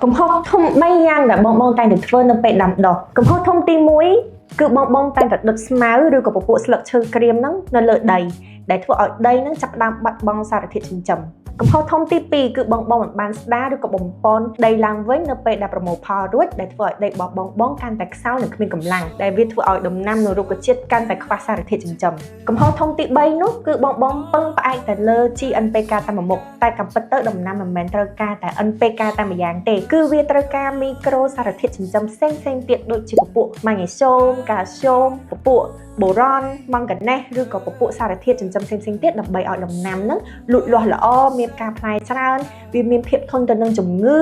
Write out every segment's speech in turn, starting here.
កំហុសធំ3យ៉ាងដែលបងតែងតែធ្វើនៅពេលដាំដុះកំហុសធំទី1គឺបងតែងតែដុតស្មៅឬក៏ពពួកស្លឹកឈើក្រៀមហ្នឹងនៅលើដីដែលធ្វើឲ្យដីហ្នឹងចាប់ផ្ដើមបាត់បង់សារធាតុចិញ្ចឹមកំហុសធំទី2គឺបងមិនបានស្ដារឬក៏បំពន់ដីឡើងវិញនៅពេលដែលប្រមូលផលរួចដែលធ្វើឲ្យដីរបស់បងកាន់តែខ្សោយនិងគ្មានកម្លាំងដែលវាធ្វើឲ្យដំណាំនៅរុក្ខជាតិកាន់តែខ្វះសារធាតុចិញ្ចឹមកំហុសធំទី3នោះគឺបងពឹងផ្អែកតែលើ GNPK តែមួយមុខតែកំពិតទៅដំណាំមិនមែនត្រូវការតែ NPK តែម្យ៉ាងទេគឺវាត្រូវការមីក្រូសារធាតុចិញ្ចឹមផ្សេងទៀតដូចជាពពួកម៉ាញ៉េស្យូម កាល់ស្យូមពពួកបូរ៉ន ម៉ង់កាណេសឬក៏ពពួកសារធាតុចិញ្ចឹមផ្សេងទៀតដើម្បីឲ្យដំណាំហ្នឹងលូតលាស់ល្អមានការផ្លែច្រើនវាមានភាពធន់ទៅនឹងជំងឺ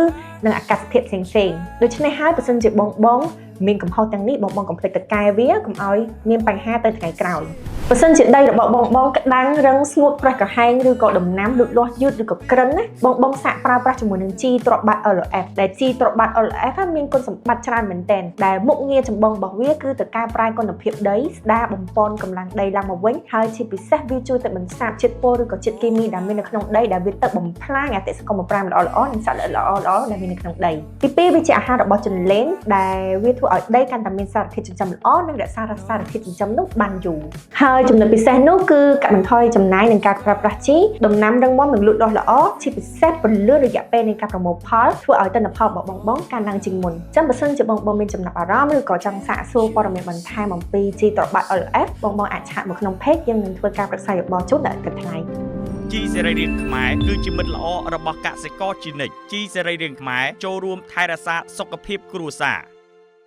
និងអាកាសធាតុផ្សេងដូច្នេះហើយបើសិនជាបងមានកំហុសទាំងនេះបងកុំភ្លេចទៅកែវាកុំឲ្យមានបញ្ហាទៅថ្ងៃក្រោយបើសិនជាដីរបស់បងក្តាំងរឹងស្ងួតប្រេះក្រហែងឬក៏ដំណាំលូតលាស់យឺតឬក៏ក្រិនណាបងសាកប្រើប្រាស់ជាមួយនឹងជីទ្រាប់បាត់ LF ដែលជីទ្រាប់បាត់ LF មានគុណសម្បត្តិច្រើនមែនទែនដែលមុខងារចម្បងរបស់វាគឺទៅកែប្រែគុណភាពដីស្ដារបំពន់កម្លាំងដីឡើងមកវិញហើយជាពិសេសវាជួយទៅបន្សាបជាតិពុលឬក៏ជាតិគីមីដែលមាននៅក្នុងដីដែលវាទៅបំផ្លាញអតិសកុមប្រាំល្អនិងសត្វល្អដែលមាននៅក្នុងដីទី2វាជាអាហាររបស់ចិញ្លែងដែលវាធ្វើឲ្យដីកាន់តែមានសារធាតុចិញ្ចឹមល្អនិងរក្សាសារធាតុចិញ្ចឹមនោះបានយូរហើយចំណុចពិសេសនោះគឺកាត់បន្ថយចំណាយនឹងការប្រើប្រាស់ជីដំណាំរឹងមាំនិងលូតលាស់ល្អជាពិសេសពន្លឿនរយៈពេលនៃការប្រមូលផលធ្វើឲ្យទិន្នផលរបស់បងកើនឡើងជាងមុនចឹងបើសិនជាបងមានចំណាប់អារម្មណ៍ឬក៏ចង់សាកសួរព័ត៌មានបន្ថែមអំពីជីទ្រាប់បាត់ LF បងអាចឆាតមកក្នុង page យើងនឹងធ្វើការប្រឹក្សាយោបល់ជូនដល់ឥតគិតថ្លៃជីសេរីរាង្គខ្មែរគឺជាមិត្តល្អរបស់កសិករជានិច្ចជីសេរីរាង្គខ្មែរចូលរួមថែរក្សាសុខភាពគ្រួសារ